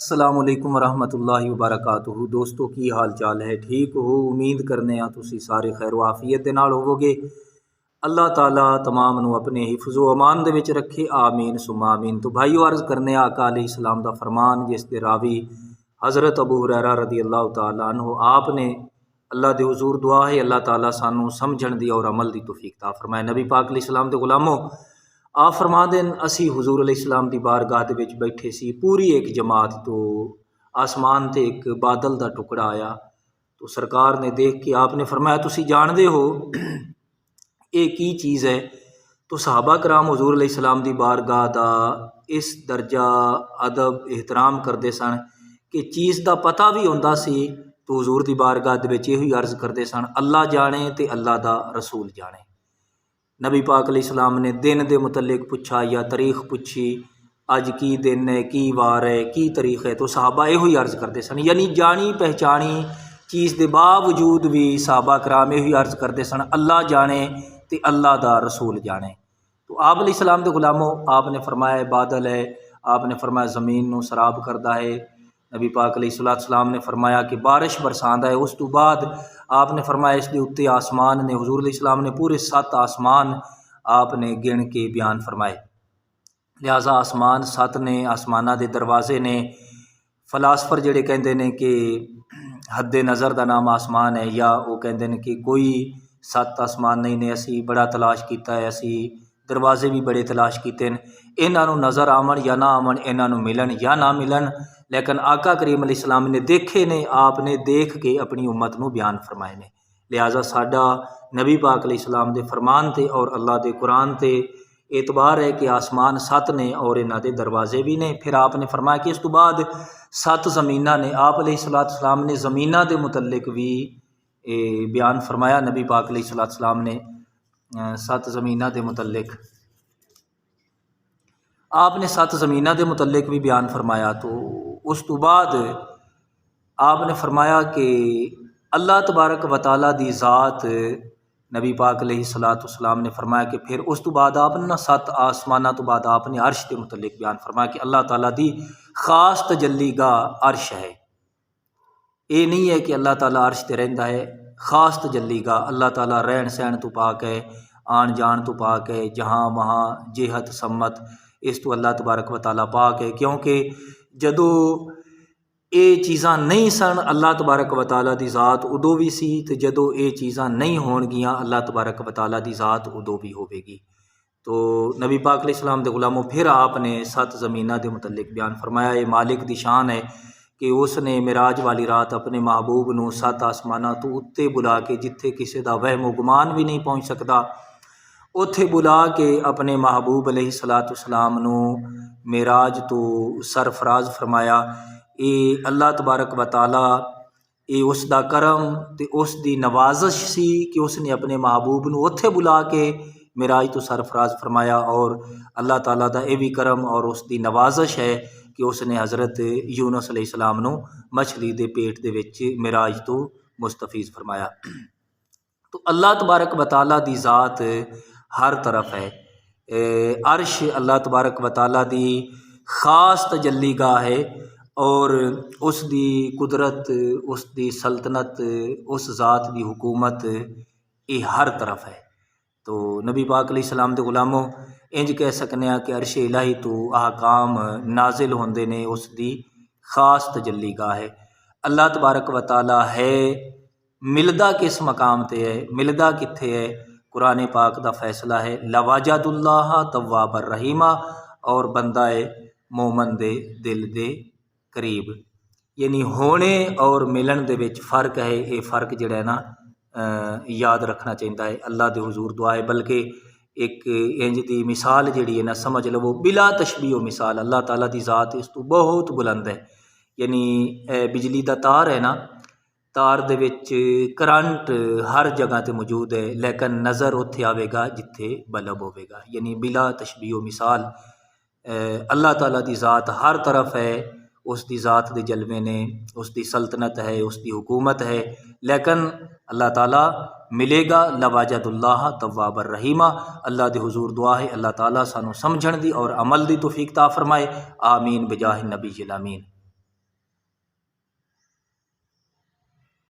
अस्सलामुअलैकुम वरहमतुल्लाहि वबरकातुहू। दोस्तों की हाल चाल है? ठीक हो? उम्मीद करने तुसी सारे खैर आफियत दे नाल होवोगे। अल्लाह ताला तमाम नू अपने हिफ्ज़ो अमान दे विच रखे, आमीन सुम्मा आमीन। तो भाईओ अर्ज़ करने आका अलैहिस्सलाम दा फरमान जिस दे रावी हज़रत अबू हुरैरा रदी अल्लाह ताला अन्हु आपने अल्लाह दे हुज़ूर दुआ है अल्लाह ताला सानू समझण दी और अमल दी तौफीक ता फरमाए। नबी पाक अलैहिस्सलाम दे गुलामों आप फरमाते हैं असी हुजूर अलैहिस्सलाम दी बारगाह दे विच बैठे सी, पूरी एक जमात तो आसमान ते एक बादल दा टुकड़ा आया तो सरकार ने देख के आपने फरमाया तुसी जानदे हो ये की चीज़ है? तो सहाबा कराम हुजूर अलैहिस्सलाम दी बारगाह दा इस दर्जा अदब एहतराम करते सन कि चीज़ दा पता भी होंदा सी तो हुजूर दी बारगाह दे विच इहो अर्ज़ करते सन अल्लाह जाने ते अल्लाह दा रसूल जाने। नबी पाक अलैहिस्सलाम ने दिन के मुतलिक पूछा या तारीख पूछी, अज की दिन है, की वार है, की तारीख है, तो सहाबा यो ही अर्ज़ करते सन। यानी जानी पहचानी चीज़ के बावजूद भी सहाबा कराम यो ही अर्ज़ करते सन अल्लाह जाने तो अल्लाह दा रसूल जाने। तो आप अलैहिस्सलाम के गुलामों आपने फरमाया बादल है, आपने फरमाया ज़मीन नू सराब करता है, नबी पाक अलैहिस्सलाम ने फरमाया कि बारिश बरसांदा है। उस तो बाद आपने फरमाया इसके उत्ते आसमान ने हुजूर अलैहिस्सलाम ने पूरे 7 आसमान आपने गिन के बयान फरमाए। लिहाजा आसमान 7 ने, आसमाना के दरवाजे ने। फलासफर जिहड़े कहते हैं कि हद्दे नज़र का नाम आसमान है, या वो कहते हैं कि कोई 7 आसमान नहीं ने, असी बड़ा तलाश किया है, असी दरवाजे भी बड़े तलाश किए हैं, इन्हों नज़र आवन या ना आवन, इन्हों मिलन या ना मिलन, लेकिन आका करीम अलैहिस्सलाम ने देखे ने, आपने देख के अपनी उम्मत को बयान फरमाए ने। लिहाजा साडा नबी पाक अलैहिस्सलाम दे फरमान ते और अल्लाह दे कुरान ते एतबार है कि आसमान 7 ने और इन्हां दे दरवाजे भी ने। फिर आपने फरमाया कि इस तो बाद 7 ज़मीनां ने। आप अलैहिस्सलाम ने ज़मीनां दे मुतल्लिक भी बयान फरमाया। नबी पाक अलैहिस्सलाम ने 7 ज़मीनां दे मुतल्लिक आपने 7 ज़मीनां दे मुतल्लिक भी बयान फरमाया। तो उस तो बाद आपने फरमाया कि अल्लाह तबारक व तआला दी ज़ात, नबी पाक अलैहिस्सलाम ने फरमाया कि फिर उस तो बाद आपने ना 7 आसमाना तो बाद आपने अर्श के मुतल्लिक बयान फरमाया कि अल्लाह ताला दी खास तजल्ली गाह अर्श है। ये नहीं है कि अल्लाह ताला अर्श ते रहिंदा है, खास तजल्ली गाह अल्लाह ताला रहन सहन तो पाक है, आन जान तो पाक है, जहाँ वहाँ जेहत सम्मत इस तो अल्लाह तबारक व तआला पाक है। क्योंकि जदों ये चीज़ां नहीं सन अल्लाह तबारक व तआला दी ज़ात उदों भी सी, तो जदों ये चीज़ां नहीं होणगियां अल्लाह तबारक व तआला दी ज़ात उदों भी होवेगी। तो नबी पाक अलैहिस्सलाम दे गुलामों फिर आपने 7 ज़मीनां दे मुतल्लिक बयान फरमाया। ये मालिक दी शान है कि उसने मिराज वाली रात अपने महबूब नू 7 आसमानां तो उत्ते बुला के, जिथे किसी का वहम गुमान भी नहीं पहुँच सकता, उत्थे बुला के अपने महबूब अलैहिस्सलाम नू मिराज तो सरफराज फरमाया। ये अल्लाह तबारक व तआला ये उसका करम ते उसकी नवाजिश सी कि उसने अपने महबूब नू उत्थे बुला के मिराज तो सरफराज फरमाया। और अल्लाह ताला दा ये भी करम और उसकी नवाजिश है कि उसने हज़रत यूनुस अलैहिस्सलाम नू मछली दे पेट दे विच मिराज तो मुस्तफीज़ फरमाया। तो अल्लाह तबारक व तआला दी ज़ात हर तरफ है। अर्श अल्लाह तबारक व तआला दी खास तजल्ली गाह है और उसकी कुदरत, उसकी सल्तनत, उस ज़ात की हुकूमत ये हर तरफ है। तो नबी पाक अलैहिस्सलाम दे गुलामों इंज कह सकने कि अर्श इलाही तो अहकाम नाजिल होंदे ने, उसकी खास तजल्ली गाह है। अल्लाह तबारक व तआला है, मिलदा किस मकाम ते है, मिलदा कित्थे है? कुरान पाक का फैसला है लवाजदुल्लाह तव्वाबर रहीमा, और बंदा है मोमन दे दिल दे करीब। यानी होने और मिलन दे विच फ़र्क है। ये फ़र्क जिहड़ा है ना याद रखना चाहिए है। अल्लाह दे हुजूर दुआ है, बल्कि एक इंज दी मिसाल जिहड़ी है ना समझ लवो बिला तशबीह मिसाल, अल्लाह ताला दी ज़ात इस तो बहुत बुलंद है। यानी बिजली का तार है ना, तार दे विच करंट हर जगह ते मौजूद है, लेकिन नज़र उत्थे आवेगा जिथे बल्ब होवेगा। यानी बिला तशबीह मिसाल अल्लाह ताला दी ज़ात हर तरफ है, उसकी ज़ात दे जलवे ने, उसकी सल्तनत है, उसकी हुकूमत है, लेकिन अल्लाह ताला मिलेगा लवाजदुल्लाह तव्वाबर रहीमा। अल्लाह दे हुजूर दुआ है अल्लाह ताला सानू समझण दी और अमल दी तौफीक ता फरमाए। आमीन बिजाहि नबी अमीन।